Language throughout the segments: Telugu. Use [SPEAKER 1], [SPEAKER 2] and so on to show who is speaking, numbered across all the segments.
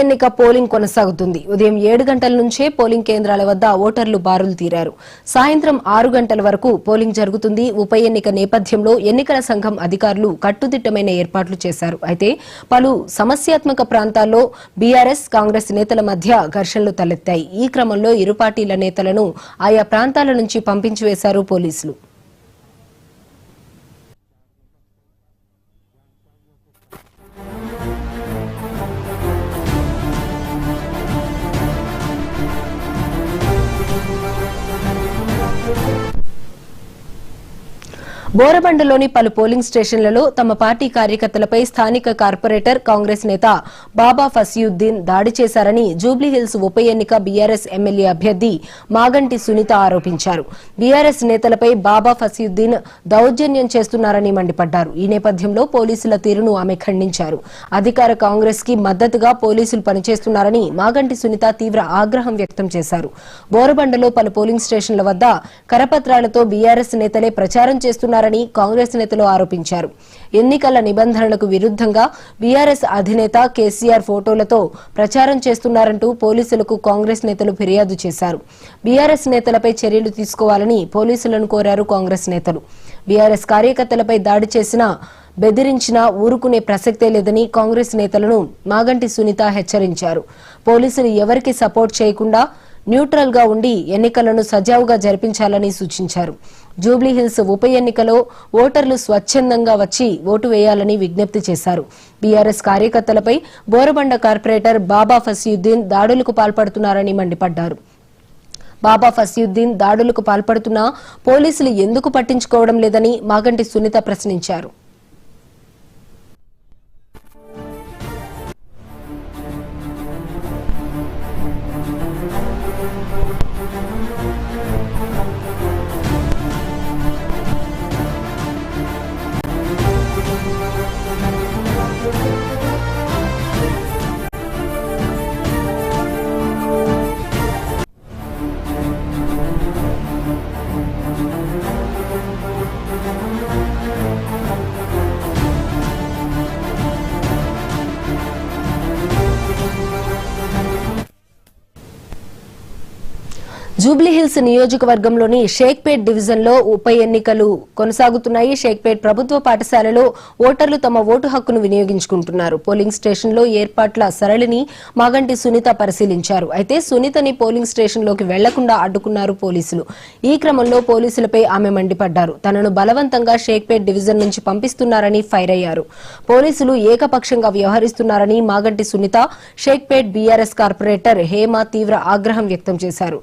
[SPEAKER 1] ఎన్నిక పోలింగ్ కొనసాగుతుంది. ఉదయం 7 గంటల నుంచే పోలింగ్ కేంద్రాల వద్ద ఓటర్లు బారులు తీరారు. సాయంత్రం 6 గంటల వరకు పోలింగ్ జరుగుతుంది. ఉప ఎన్నిక నేపథ్యంలో ఎన్నికల సంఘం అధికారులు కట్టుదిట్టమైన ఏర్పాట్లు చేశారు. అయితే పలు సమస్యాత్మక ప్రాంతాల్లో బీఆర్ఎస్ కాంగ్రెస్ నేతల మధ్య ఘర్షణలు తలెత్తాయి. ఈ క్రమంలో ఇరు పార్టీల నేతలను ఆయా ప్రాంతాల నుంచి పంపించి వేశారు పోలీసులు. బోరబండలోని పలు పోలింగ్ స్టేషన్లలో తమ పార్టీ కార్యకర్తలపై స్థానిక కార్పొరేటర్ కాంగ్రెస్ నేత బాబా ఫసియుద్దీన్ దాడి చేశారని జూబ్లీహిల్స్ ఉప ఎన్నిక బీఆర్ఎస్ ఎమ్మెల్యే అభ్యర్థి మాగంటి సునీత ఆరోపించారు. బీఆర్ఎస్ నేతలపై బాబా ఫసియుద్దీన్ దౌర్జన్యం చేస్తున్నారని మండిపడ్డారు. ఈ నేపథ్యంలో పోలీసుల తీరును ఆమె ఖండించారు. అధికార కాంగ్రెస్ కి మద్దతుగా పోలీసులు పనిచేస్తున్నారని మాగంటి సునీత తీవ్ర ఆగ్రహం వ్యక్తం చేశారు. బోరబండలో పలు పోలింగ్ స్టేషన్ల వద్ద కరపత్రాలతో బీఆర్ఎస్ నేతలే ప్రచారం చేస్తున్నారని కాంగ్రెస్ నేతలు ఆరోపించారు. ఎన్నికల నిబంధనలకు విరుద్ధంగా బీఆర్ఎస్ అధినేత కేసీఆర్ ఫోటోలతో ప్రచారం చేస్తున్నారంటూ పోలీసులకు కాంగ్రెస్ నేతలు ఫిర్యాదు చేశారు. బీఆర్ఎస్ నేతలపై చర్యలు తీసుకోవాలని పోలీసులను కోరారు కాంగ్రెస్ నేతలు. బీఆర్ఎస్ కార్యకర్తలపై దాడి చేసినా బెదిరించినా ఊరుకునే ప్రసక్తే లేదని కాంగ్రెస్ నేతలను మాగంటి సునీత హెచ్చరించారు. పోలీసులు ఎవరికి సపోర్ట్ చేయకుండా న్యూట్రల్ గా ఉండి ఎన్నికలను సజావుగా జరిపించాలని సూచించారు. జూబ్లీహిల్స్ ఉప ఎన్నికలో ఓటర్లు స్వచ్ఛందంగా వచ్చి ఓటు వేయాలని విజ్ఞప్తి చేశారు. బీఆర్ఎస్ కార్యకర్తలపై బోరబండ కార్పొరేటర్ బాబా ఫసియుద్దీన్ దాడులకు పాల్పడుతున్నారని మండిపడ్డారు. బాబా ఫసియుద్దీన్ దాడులకు పాల్పడుతున్నా పోలీసులు ఎందుకు పట్టించుకోవడం లేదని మాగంటి సునీత ప్రశ్నించారు. జూబ్లీహిల్స్ నియోజకవర్గంలోని షేక్పేట్ డివిజన్ లో ఉప ఎన్నికలు కొనసాగుతున్నాయి. షేక్పేట్ ప్రభుత్వ పాఠశాలలో ఓటర్లు తమ ఓటు హక్కును వినియోగించుకుంటున్నారు. పోలింగ్ స్టేషన్ లో ఏర్పాట్ల సరళిని మాగంటి సునీత పరిశీలించారు. అయితే సునీతని పోలింగ్ స్టేషన్ లోకి వెళ్లకుండా అడ్డుకున్నారు పోలీసులు. ఈ క్రమంలో పోలీసులపై ఆమె మండిపడ్డారు. తనను బలవంతంగా షేక్పేట్ డివిజన్ నుంచి పంపిస్తున్నారని ఫైర్ అయ్యారు. పోలీసులు ఏకపక్షంగా వ్యవహరిస్తున్నారని మాగంటి సునీత, షేక్పేట్ బీఆర్ఎస్ కార్పొరేటర్ హేమ తీవ్ర ఆగ్రహం వ్యక్తం చేశారు.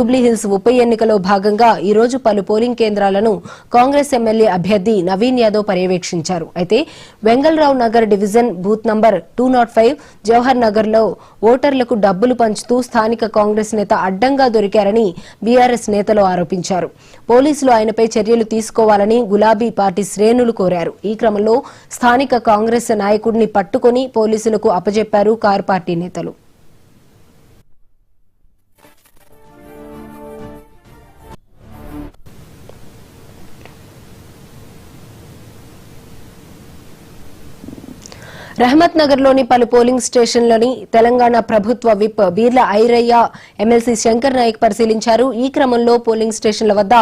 [SPEAKER 1] జూబ్లీహిల్స్ ఉప ఎన్నికలో భాగంగా ఈ రోజు పలు పోలింగ్ కేంద్రాలను కాంగ్రెస్ ఎమ్మెల్యే అభ్యర్థి నవీన్ యాదవ్ పర్యవేక్షించారు. అయితే Vengalrao Nagar division booth number 205 Jawahar Nagar లో ఓటర్లకు డబ్బులు పంచుతూ స్థానిక కాంగ్రెస్ నేత అడ్డంగా దొరికారని బీఆర్ఎస్ నేతలు ఆరోపించారు. పోలీసులు ఆయనపై చర్యలు తీసుకోవాలని గులాబీ పార్టీ శ్రేణులు కోరారు. ఈ క్రమంలో స్థానిక కాంగ్రెస్ నాయకుడిని పట్టుకుని పోలీసులకు అప్పజెప్పారు కారు పార్టీ నేతలు. రహమత్ నగర్ లోని పలు పోలింగ్ స్టేషన్లని తెలంగాణ ప్రభుత్వ విప్ బీర్ల ఐరయ్య, ఎమ్మెల్సీ శంకర్ నాయక్ పరిశీలించారు. ఈ క్రమంలో పోలింగ్ స్టేషన్ల వద్ద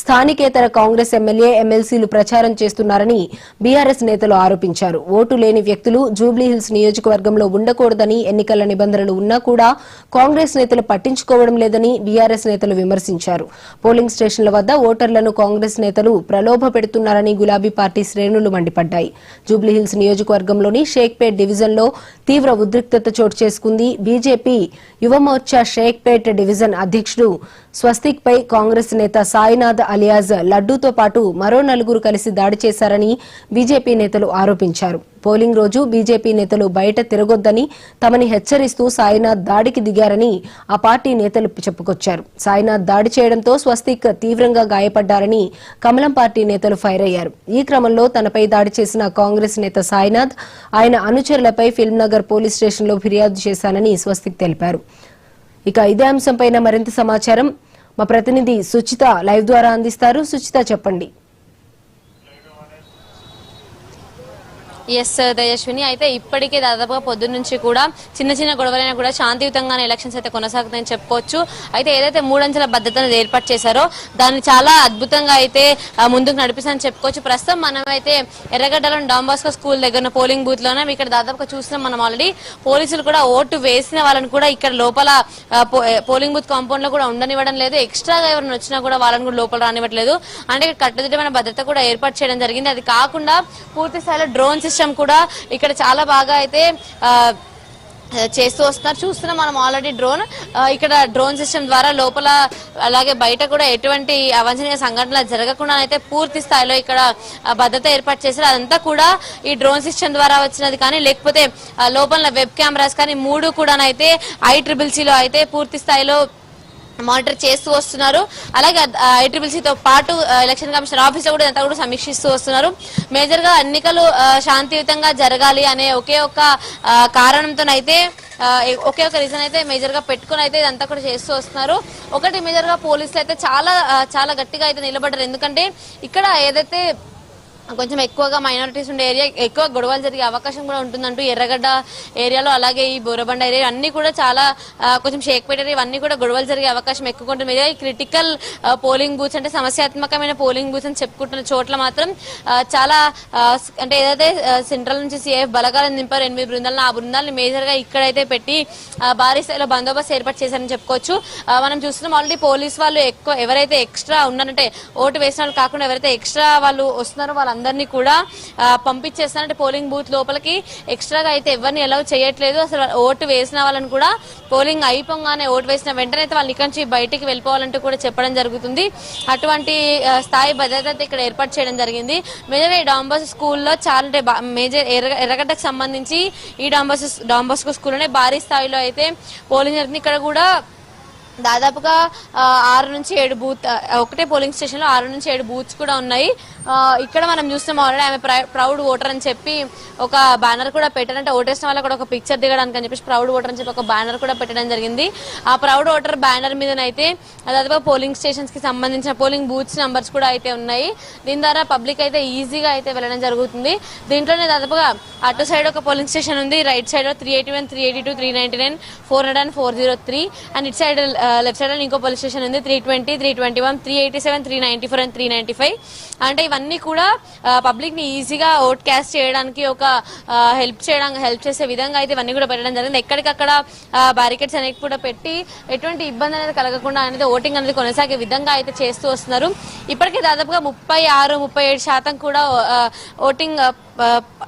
[SPEAKER 1] స్థానికేతర కాంగ్రెస్ ఎమ్మెల్యే, ఎమ్మెల్సీలు ప్రచారం చేస్తున్నారని బీఆర్ఎస్ నేతలు ఆరోపించారు. ఓటు లేని వ్యక్తులు జూబ్లీహిల్స్ నియోజకవర్గంలో ఉండకూడదని ఎన్నికల నిబంధనలు ఉన్నా కూడా కాంగ్రెస్ నేతలు పట్టించుకోవడం లేదని బీఆర్ఎస్ నేతలు విమర్శించారు. పోలింగ్ స్టేషన్ల వద్ద ఓటర్లను కాంగ్రెస్ నేతలు ప్రలోభ పెడుతున్నారని గులాబీ పార్టీ శ్రేణులు మండిపడ్డాయి. జూబ్లీహిల్స్ నియోజకవర్గంలోని షేక్పేట్ డివిజన్ లో తీవ్ర ఉద్రిక్తత చోటు చేసుకుంది. బీజేపీ యువమోర్చా షేక్పేట్ డివిజన్ అధ్యక్షుడు స్వస్తిక్ పై కాంగ్రెస్ నేత సాయినాథ్ అలియాజ్ లడ్డూతో పాటు మరో 4 కలిసి దాడి చేశారని బీజేపీ నేతలు ఆరోపించారు. పోలింగ్ రోజు బీజేపీ నేతలు బయట తిరగొద్దని తమని హెచ్చరిస్తూ సాయినాథ్ దాడికి దిగారని ఆ పార్టీ నేతలు చెప్పుకొచ్చారు. సాయినాథ్ దాడి చేయడంతో స్వస్తిక్ తీవ్రంగా గాయపడ్డారని కమలం పార్టీ నేతలు ఫైర్ అయ్యారు. ఈ క్రమంలో తనపై దాడి చేసిన కాంగ్రెస్ నేత సాయినాథ్, ఆయన అనుచరులపై ఫిల్మ్నగర్ పోలీస్ స్టేషన్లో ఫిర్యాదు చేశానని స్వస్తిక్ తెలిపారు. ఇక ఇదే అంశంపై మరింత సమాచారం మా ప్రతినిధి సుచిత లైవ్ ద్వారా అందిస్తారు. సుచిత, చెప్పండి.
[SPEAKER 2] ఎస్ తేజస్విని, అయితే ఇప్పటికే దాదాపుగా పొద్దున్న నుంచి కూడా చిన్న చిన్న గొడవలైనా కూడా శాంతియుతంగానే ఎలక్షన్స్ అయితే కొనసాగుతాయని చెప్పుకోవచ్చు. అయితే ఏదైతే మూడంచెల భద్రతను ఏర్పాటు చేశారో దాన్ని చాలా అద్భుతంగా అయితే ముందుకు నడిపిస్తారని చెప్పుకోవచ్చు. ప్రస్తుతం మనం అయితే ఎర్రగడ్డలోని డాన్ బాస్కో స్కూల్ దగ్గర పోలింగ్ బూత్ లోనే ఇక్కడ దాదాపుగా చూస్తున్నాం మనం ఆల్రెడీ. పోలీసులు కూడా ఓటు వేసిన వాళ్ళని కూడా ఇక్కడ లోపల పోలింగ్ బూత్ కాంపౌండ్ లో కూడా ఉండనివ్వడం లేదు. ఎక్స్ట్రాగా ఎవరైనా వచ్చినా కూడా వాళ్ళని కూడా లోపల రానివ్వట్లేదు. అంటే ఇక్కడ కట్టుదిట్టమైన భద్రత కూడా ఏర్పాటు చేయడం జరిగింది. అది కాకుండా పూర్తి స్థాయిలో డ్రోన్ సిస్టమ్ కూడా ఇక్కడ చాలా బాగా అయితే చేస్తూ వస్తున్నారు. చూస్తున్నాం మనం ఆల్రెడీ ఇక్కడ డ్రోన్ సిస్టమ్ ద్వారా లోపల అలాగే బయట కూడా ఎటువంటి అవాంఛనీయ సంఘటనలు జరగకుండా అయితే పూర్తి స్థాయిలో ఇక్కడ భద్రత ఏర్పాటు చేశారు. అదంతా కూడా ఈ డ్రోన్ సిస్టమ్ ద్వారా వచ్చినది కానీ లేకపోతే లోపల వెబ్ కెమెరాస్ కానీ 3 కూడా అయితే ICCCలో అయితే పూర్తి స్థాయిలో మానిటర్ చేస్తూ వస్తున్నారు. అలాగే ICCCతో పాటు ఎలక్షన్ కమిషన్ ఆఫీస్ లో కూడా అంతా కూడా సమీక్షిస్తూ వస్తున్నారు. మేజర్ గా ఎన్నికలు శాంతియుతంగా జరగాలి అనే ఒకే ఒక కారణంతోనైతే ఒకే ఒక రీజన్ అయితే మేజర్ గా పెట్టుకుని అయితే ఇదంతా కూడా చేస్తూ వస్తున్నారు. ఒకటి మేజర్ గా పోలీసులు అయితే చాలా గట్టిగా అయితే నిలబడ్డారు. ఎందుకంటే ఇక్కడ ఏదైతే కొంచెం ఎక్కువగా మైనారిటీస్ ఉండే ఏరియా, ఎక్కువ గొడవలు జరిగే అవకాశం కూడా ఉంటుందంటూ ఎర్రగడ్డ ఏరియాలో అలాగే ఈ బోరబండ ఏరియా అన్ని కూడా చాలా కొంచెం షేక్పేట ఏరియా ఇవన్నీ కూడా గొడవలు జరిగే అవకాశం ఎక్కువ ఉంటుంది. ఈ క్రిటికల్ పోలింగ్ బూత్స్ అంటే సమస్యాత్మకమైన పోలింగ్ బూత్స్ అని చెప్పుకుంటున్న చోట్ల మాత్రం చాలా అంటే ఏదైతే సెంట్రల్ నుంచి CIF బలగాలను నింపారు 8 బృందాలను, ఆ బృందాలను మేజర్ గా ఇక్కడైతే పెట్టి భారీ స్థాయిలో బందోబస్తు ఏర్పాటు చేశారని చెప్పుకోవచ్చు. మనం చూస్తున్నాం ఆల్రెడీ పోలీస్ వాళ్ళు ఎవరైతే ఎక్స్ట్రా ఉన్నారంటే ఓటు వేసిన వాళ్ళు కాకుండా ఎవరైతే ఎక్స్ట్రా వాళ్ళు వస్తున్నారో అందరినీ కూడా పంపించేస్తారంటే పోలింగ్ బూత్ లోపలికి ఎక్స్ట్రాగా అయితే ఎవరిని అలౌ చేయట్లేదు. అసలు ఓటు వేసిన వాళ్ళని కూడా పోలింగ్ అయిపోగానే ఓటు వేసిన వెంటనే అయితే వాళ్ళు ఇక్కడి నుంచి బయటికి వెళ్ళిపోవాలంటూ కూడా చెప్పడం జరుగుతుంది. అటువంటి స్థాయి భద్రత ఇక్కడ ఏర్పాటు చేయడం జరిగింది. మేజర్ ఈ డాన్ బాస్కో స్కూల్లో చాలా మేజర్ ఎర్రగడ్డకు సంబంధించి ఈ డాన్ బాస్కో స్కూల్లోనే భారీ స్థాయిలో అయితే పోలింగ్ జరుగుతుంది. ఇక్కడ కూడా దాదాపుగా 6 నుంచి 7 బూత్, ఒకటే పోలింగ్ స్టేషన్ లో 6 నుంచి 7 బూత్స్ కూడా ఉన్నాయి. ఇక్కడ మనం చూస్తున్నాం ఆల్రెడీ ఆమె ప్రౌడ్ ఓటర్ అని చెప్పి ఒక బ్యానర్ కూడా పెట్టారంటే ఓటేసిన వాళ్ళకి కూడా ఒక పిక్చర్ దిగడానికి అని చెప్పేసి ప్రౌడ్ ఓటర్ అని చెప్పి ఒక బ్యానర్ కూడా పెట్టడం జరిగింది. ఆ ప్రౌడ్ ఓటర్ బ్యానర్ మీదనైతే దాదాపుగా పోలింగ్ స్టేషన్స్ కి సంబంధించిన పోలింగ్ బూత్స్ నంబర్స్ కూడా అయితే ఉన్నాయి. దీని ద్వారా పబ్లిక్ అయితే ఈజీగా అయితే వెళ్ళడం జరుగుతుంది. దీంట్లోనే దాదాపుగా అటు సైడ్ ఒక పోలింగ్ స్టేషన్ ఉంది, రైట్ సైడ్ 381, 382, 399, 400 and 403 అండ్ ఇటు సైడ్ లెఫ్ట్ సైడ్ ఇంకో పోలీస్ స్టేషన్ ఉంది 320, 321, 387, 394 అండ్ 395. అంటే ఇవన్నీ కూడా పబ్లిక్ ని ఈజీగా ఓట్ క్యాస్ట్ చేయడానికి ఒక హెల్ప్ చేసే విధంగా అయితే ఇవన్నీ కూడా పెట్టడం జరిగింది. ఎక్కడికక్కడ బ్యారికేడ్స్ అనేవి కూడా పెట్టి ఎటువంటి ఇబ్బంది అనేది కలగకుండా అనేది ఓటింగ్ అనేది కొనసాగే విధంగా అయితే చేస్తూ వస్తున్నారు. ఇప్పటికే దాదాపుగా 36-37% కూడా ఓటింగ్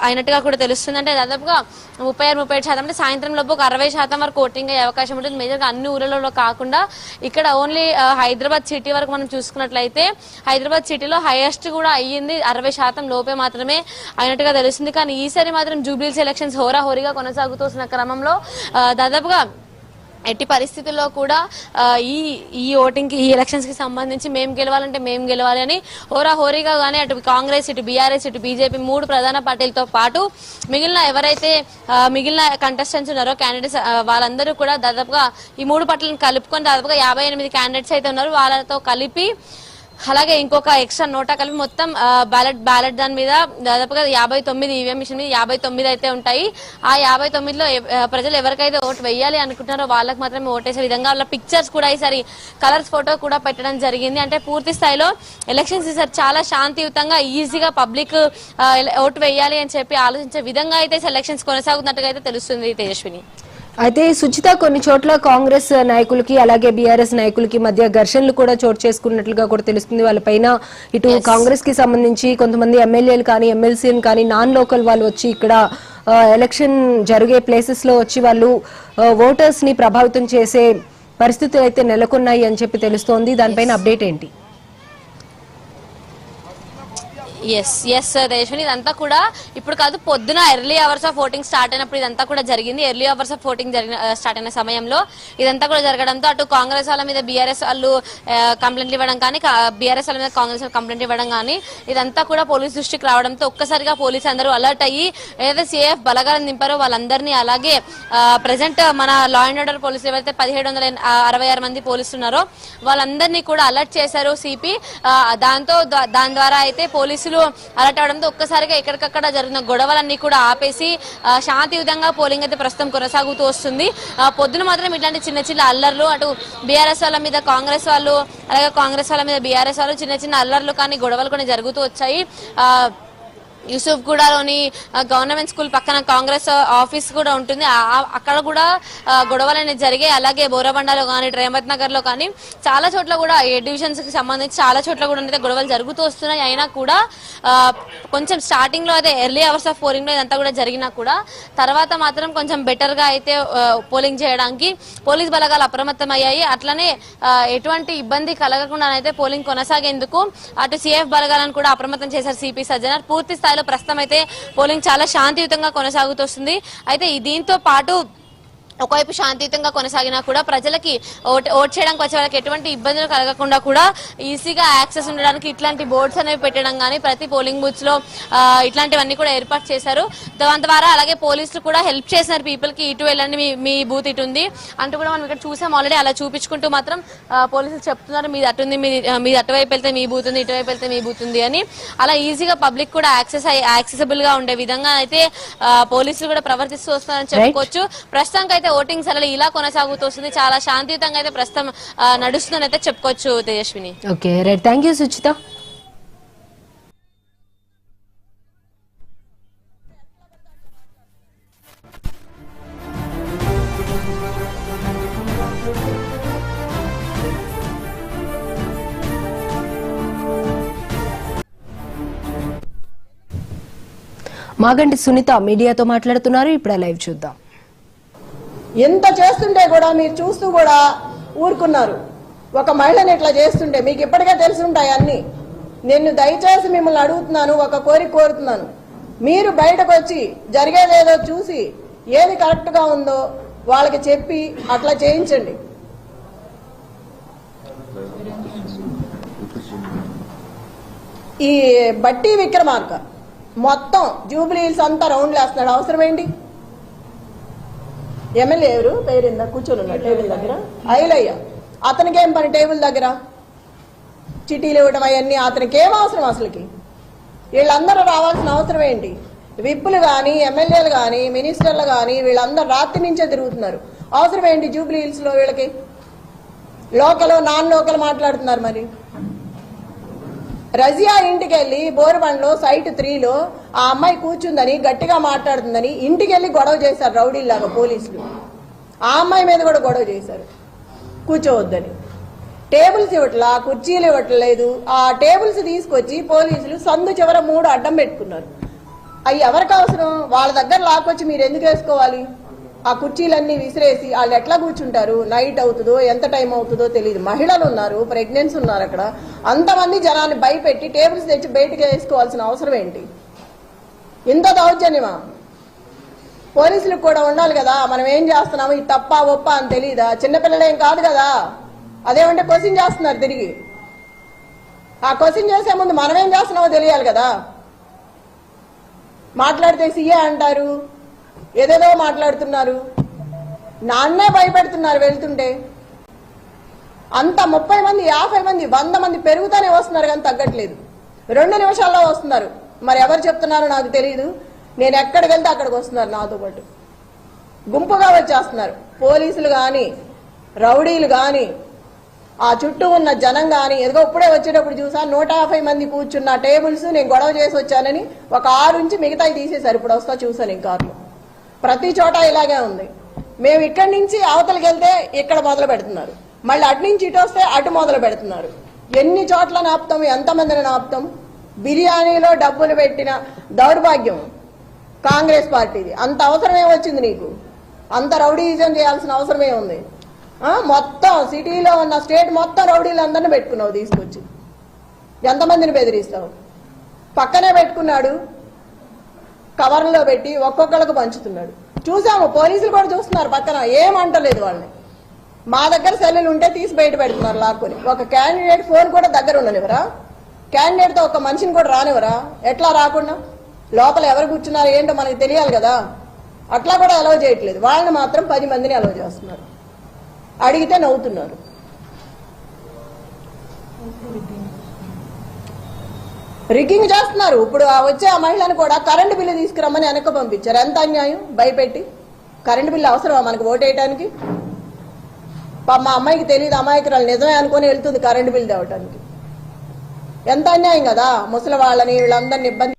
[SPEAKER 2] అయినట్టుగా కూడా తెలుస్తుంది. అంటే దాదాపుగా 36-37% అంటే సాయంత్రం లోపు 60% వరకు ఓటింగ్ అయ్యే అవకాశం ఉంటుంది. మేజర్గా అన్ని ఊర్లలో కాకుండా ఇక్కడ ఓన్లీ హైదరాబాద్ సిటీ వరకు మనం చూసుకున్నట్లయితే హైదరాబాద్ సిటీలో హైయెస్ట్ కూడా అయ్యింది 60% లోపే మాత్రమే అయినట్టుగా తెలుస్తుంది. కానీ ఈసారి మాత్రం జూబ్లీహిల్స్ ఎలక్షన్స్ హోరాహోరీగా కొనసాగుతున్న క్రమంలో దాదాపుగా ఎట్టి పరిస్థితుల్లో కూడా ఈ ఓటింగ్ కి ఈ ఎలక్షన్స్ కి సంబంధించి మేము గెలవాలి అని హోరాహోరీగా గానీ అటు కాంగ్రెస్, ఇటు BRS, ఇటు BJP 3 ప్రధాన పార్టీలతో పాటు మిగిలిన కంటెస్టెంట్స్ ఉన్నారో క్యాండిడేట్స్ వాళ్ళందరూ కూడా దాదాపుగా ఈ 3 పార్టీలను కలుపుకొని దాదాపుగా 58 క్యాండిడేట్స్ అయితే ఉన్నారు. వాళ్ళతో కలిపి అలాగే ఇంకొక ఎక్స్ట్రా నోటా కలిపి మొత్తం బ్యాలెట్ దాని మీద దాదాపుగా 59 ఈవీఎం మిషన్ మీద 59 అయితే ఉంటాయి. ఆ 59లో ప్రజలు ఎవరికైతే ఓటు వేయాలి అనుకుంటున్నారో వాళ్ళకి మాత్రమే ఓటేసే విధంగా వాళ్ళ పిక్చర్స్ కూడా ఈసారి కలర్స్ ఫోటో కూడా పెట్టడం జరిగింది. అంటే పూర్తి స్థాయిలో ఎలక్షన్స్ ఈసారి చాలా శాంతియుతంగా ఈజీగా పబ్లిక్ ఓటు వేయాలి అని చెప్పి ఆలోచించే విధంగా అయితే ఎలక్షన్స్ కొనసాగుతున్నట్టుగా అయితే తెలుస్తుంది తేజస్విని.
[SPEAKER 1] అయితే సుచిత కొన్ని చోట్ల కాంగ్రెస్ నాయకులకి అలాగే BRS నాయకులకి మధ్య ఘర్షణలు కూడా చోటు చేసుకున్నట్లుగా కూడా తెలుస్తుంది. వాళ్ళపైన ఇటు కాంగ్రెస్ కి సంబంధించి కొంతమంది ఎమ్మెల్యేలు కానీ ఎమ్మెల్సీలు కానీ నాన్ లోకల్ వాళ్ళు వచ్చి ఇక్కడ ఎలక్షన్ జరిగే ప్లేసెస్ లో వచ్చి వాళ్ళు ఓటర్స్ ని ప్రభావితం చేసే పరిస్థితులు అయితే నెలకొన్నాయి అని చెప్పి తెలుస్తోంది. దానిపైన అప్డేట్ ఏంటి?
[SPEAKER 2] ఎస్ రేష్మి, ఇదంతా కూడా ఇప్పుడు కాదు పొద్దున early hours of voting start అయినప్పుడు ఇదంతా కూడా జరిగింది. Early hours of voting start అయిన సమయంలో ఇదంతా కూడా జరగడంతో అటు కాంగ్రెస్ వాళ్ళ మీద BRS వాళ్ళు కంప్లైంట్లు ఇవ్వడం కానీ BRS వాళ్ళ మీద కాంగ్రెస్ వాళ్ళు కంప్లైంట్ ఇవ్వడం కానీ ఇదంతా కూడా పోలీస్ దృష్టికి రావడంతో ఒక్కసారిగా పోలీసు అందరూ అలర్ట్ అయ్యి ఏదైతే CIF బలగాలను నింపారో వాళ్ళందరినీ అలాగే ప్రెసెంట్ మన లా అండ్ ఆర్డర్ పోలీసులు ఏవైతే 1766 మంది పోలీసులు ఉన్నారో వాళ్ళందరినీ కూడా అలర్ట్ చేశారు CP. దాని ద్వారా అయితే పోలీసులు పోలీసులు అలర్ట్ అవడంతో ఒక్కసారిగా ఎక్కడికక్కడ జరిగిన గొడవలన్నీ కూడా ఆపేసి శాంతియుతంగా పోలింగ్ అయితే ప్రస్తుతం కొనసాగుతూ వస్తుంది. పొద్దున మాత్రం ఇట్లాంటి చిన్న చిన్న అల్లర్లు, అటు బీఆర్ఎస్ వాళ్ళ మీద కాంగ్రెస్ వాళ్ళు, అలాగే కాంగ్రెస్ వాళ్ళ మీద బీఆర్ఎస్ వాళ్ళు చిన్న చిన్న అల్లర్లు కానీ గొడవలు కొన్ని జరుగుతూ వచ్చాయి. యూసుఫ్ గూడలోని గవర్నమెంట్ స్కూల్ పక్కన కాంగ్రెస్ ఆఫీస్ కూడా ఉంటుంది, అక్కడ కూడా గొడవలు అనేది జరిగాయి. అలాగే బోరబండలో కానీ, రేమత్ నగర్ లో కానీ చాలా చోట్ల కూడా ఏ డివిజన్స్ కి సంబంధించి చాలా చోట్ల కూడా అయితే గొడవలు జరుగుతూ వస్తున్నాయి. అయినా కూడా కొంచెం స్టార్టింగ్ లో అయితే ఎర్లీ అవర్స్ ఆఫ్ పోలింగ్ లో ఇదంతా కూడా జరిగినా కూడా తర్వాత మాత్రం కొంచెం బెటర్ గా అయితే పోలింగ్ చేయడానికి పోలీస్ బలగాలు అప్రమత్తమయ్యాయి. అట్లనే ఎటువంటి ఇబ్బంది కలగకుండా అయితే పోలింగ్ కొనసాగేందుకు అటు సిఎఫ్ బలగాలను కూడా అప్రమత్తం చేశారు సిపి సజ్జనార్. పూర్తి స్థాయిలో ప్రస్తుతం అయితే పోలింగ్ చాలా శాంతియుతంగా కొనసాగుతోంది. అయితే దీంతో పాటు ఒకవైపు శాంతియుతంగా కొనసాగినా కూడా ప్రజలకి ఓట్ చేయడానికి వచ్చే వాళ్ళకి ఎటువంటి ఇబ్బందులు కలగకుండా కూడా ఈజీగా యాక్సెస్ ఉండడానికి ఇట్లాంటి బోర్డ్స్ అనేవి పెట్టడం కానీ ప్రతి పోలింగ్ బూత్స్ లో ఇట్లాంటివన్నీ కూడా ఏర్పాటు చేశారు. దాని ద్వారా అలాగే పోలీసులు కూడా హెల్ప్ చేసినారు పీపుల్ కి, ఇటు వెళ్ళండి మీ బూత్ ఇటు ఉంది అంటూ కూడా మనం ఇక్కడ చూసాం ఆల్రెడీ. అలా చూపించుకుంటూ మాత్రం పోలీసులు చెప్తున్నారు మీది అటుంది, మీది అటువైపు వెళ్తే మీ బూత్ ఉంది, ఇటువైపు వెళ్తే మీ బూత్ ఉంది అని. అలా ఈజీగా పబ్లిక్ కూడా యాక్సెసిబుల్ గా ఉండే విధంగా అయితే పోలీసులు కూడా ప్రవర్తిస్తూ వస్తున్నారని చెప్పుకోవచ్చు. ప్రస్తుతానికి అయితే ఓటింగ్ సరళి ఇలా కొనసాగుతోంది, చాలా శాంతియుతంగా అయితే ప్రస్తుతం నడుస్తుందని అయితే చెప్పుకోవచ్చు Tejaswini.
[SPEAKER 1] Okay right, thank you Suchitha. Maganti Sunitha మీడియాతో మాట్లాడుతున్నారు, ఇప్పుడు లైవ్ చూద్దాం.
[SPEAKER 3] ఎంత చేస్తుంటే కూడా మీరు చూస్తూ కూడా ఊరుకున్నారు. ఒక మహిళని ఇట్లా చేస్తుంటే మీకు ఇప్పటికే తెలుసుంటాయి అన్ని. నేను దయచేసి మిమ్మల్ని అడుగుతున్నాను, ఒక కోరిక కోరుతున్నాను. మీరు బయటకు వచ్చి జరిగేదేదో చూసి ఏది కరెక్ట్ గా ఉందో వాళ్ళకి చెప్పి అట్లా చేయించండి. ఈ బట్టి విక్రమార్క మొత్తం జూబ్లీ హిల్స్ అంతా రౌండ్లు వేస్తున్నాడు. అవసరం ఏంటి? ఎమ్మెల్యే ఎవరు పేరిందా కూర్చొని ఉన్నాడు టేబుల్ దగ్గర? ఐలయ్య. అతనికి ఏం పని టేబుల్ దగ్గర? చిటీలు ఇవ్వడం అవన్నీ అతనికి ఏం అవసరం? అసలుకి వీళ్ళందరూ రావాల్సిన అవసరం ఏంటి? విప్పులు కానీ, ఎమ్మెల్యేలు కానీ, మినిస్టర్లు కానీ వీళ్ళందరూ రాత్రి నుంచే తిరుగుతున్నారు. అవసరం ఏంటి జూబ్లీ హిల్స్ లో వీళ్ళకి? లోకల్ నాన్ లోకల్ మాట్లాడుతున్నారు. మరి రజియా ఇంటికి వెళ్ళి బోరబండ్లో సైట్ 3లో ఆ అమ్మాయి కూర్చుందని గట్టిగా మాట్లాడుతుందని ఇంటికి వెళ్ళి గొడవ చేశారు రౌడీలాగా పోలీసులు. ఆ అమ్మాయి మీద కూడా గొడవ చేశారు కూర్చోవద్దని. టేబుల్స్ ఇవ్వట్లా, కుర్చీలు ఇవ్వట్లేదు. ఆ టేబుల్స్ తీసుకొచ్చి పోలీసులు సందు చివర 3 అడ్డం పెట్టుకున్నారు. అవి ఎవరికి అవసరం? వాళ్ళ దగ్గర లాక్కొచ్చి మీరు ఎందుకు వేసుకోవాలి? ఆ కుర్చీలన్నీ విసిరేసి వాళ్ళు ఎట్లా కూర్చుంటారు? నైట్ అవుతుందో ఎంత టైం అవుతుందో తెలియదు. మహిళలు ఉన్నారు, ప్రెగ్నెన్సీ ఉన్నారు. అక్కడ అంతమంది జనాన్ని భయపెట్టి టేబుల్స్ తెచ్చి బయటకు వేసుకోవాల్సిన అవసరం ఏంటి? ఇంత దౌర్జన్యమా? పోలీసులకు కూడా ఉండాలి కదా, మనం ఏం చేస్తున్నాము, ఇది తప్ప ఒప్ప అని తెలియదా? చిన్నపిల్లలేం కాదు కదా. అదేమంటే క్వశ్చన్ చేస్తున్నారు తిరిగి. ఆ క్వశ్చన్ చేసే ముందు మనం ఏం చేస్తున్నామో తెలియాలి కదా. మాట్లాడితే సీఏ అంటారు, ఏదేదో మాట్లాడుతున్నారు. నాన్నే భయపెడుతున్నారు వెళ్తుంటే. అంత 30 మంది, 50 మంది, 100 మంది పెరుగుతూనే వస్తున్నారు కానీ తగ్గట్లేదు. 2 నిమిషాల్లో వస్తున్నారు. మరి ఎవరు చెప్తున్నారో నాకు తెలియదు. నేను ఎక్కడికి వెళ్తే అక్కడికి వస్తున్నారు నాతో పాటు. గుంపుగా వచ్చేస్తున్నారు. పోలీసులు కానీ, రౌడీలు కానీ, ఆ చుట్టూ ఉన్న జనం కానీ. ఎదుగో ఇప్పుడే వచ్చేటప్పుడు చూసా 150 మంది కూర్చున్న టేబుల్స్ నేను గొడవ చేసి వచ్చానని ఒక 6 నుంచి మిగతాయి తీసేశారు. ఇప్పుడు వస్తా చూసాను ఈ కార్లు. ప్రతి చోట ఇలాగే ఉంది. మేము ఇక్కడి నుంచి అవతలకి వెళ్తే ఇక్కడ మొదలు పెడుతున్నారు, మళ్ళీ అటు నుంచి ఇటు వస్తే అటు మొదలు పెడుతున్నారు. ఎన్ని చోట్ల నాపుతాం, ఎంతమందిని నాపుతాం? బిర్యానీలో డబ్బులు పెట్టిన దౌర్భాగ్యం కాంగ్రెస్ పార్టీది. అంత అవసరమే వచ్చింది నీకు? అంత రౌడీజం చేయాల్సిన అవసరమే ఉంది? మొత్తం సిటీలో ఉన్న స్టేట్ మొత్తం రౌడీలందరినీ పెట్టుకున్నావు తీసుకొచ్చి. ఎంతమందిని బెదిరిస్తావు? పక్కనే పెట్టుకున్నాడు, కవర్లో పెట్టి ఒక్కొక్కళ్ళకు పంచుతున్నాడు. చూసాము, పోలీసులు కూడా చూస్తున్నారు పక్కన, ఏమంటలేదు వాళ్ళని. మా దగ్గర సెల్లులు ఉంటే తీసి బయట పెడుతున్నారు లాక్కుని. ఒక క్యాండిడేట్ ఫోన్ కూడా దగ్గర ఉండనివరా? క్యాండిడేట్తో ఒక మనిషిని కూడా రానివరా? ఎట్లా రాకుండా? లోపల ఎవరు కూర్చున్నారు ఏంటో మనకు తెలియాలి కదా. అట్లా కూడా అలౌ చేయట్లేదు. వాళ్ళని మాత్రం 10 మందిని అలౌ చేస్తున్నారు. అడిగితే నవ్వుతున్నారు. రిగ్గింగ్ చేస్తున్నారు. ఇప్పుడు వచ్చే ఆ మహిళను కూడా కరెంటు బిల్లు తీసుకురమ్మని వెనక్కి పంపించారు. ఎంత అన్యాయం! భయపెట్టి కరెంటు బిల్లు అవసరమా మనకు ఓటేయడానికి? మా అమ్మాయికి తెలియదు, అమాయకురాలు నిజమే అనుకుని వెళ్తుంది కరెంటు బిల్లు తేవటానికి. ఎంత అన్యాయం కదా! ముసలి వాళ్ళని వీళ్ళందరినీ ఇబ్బంది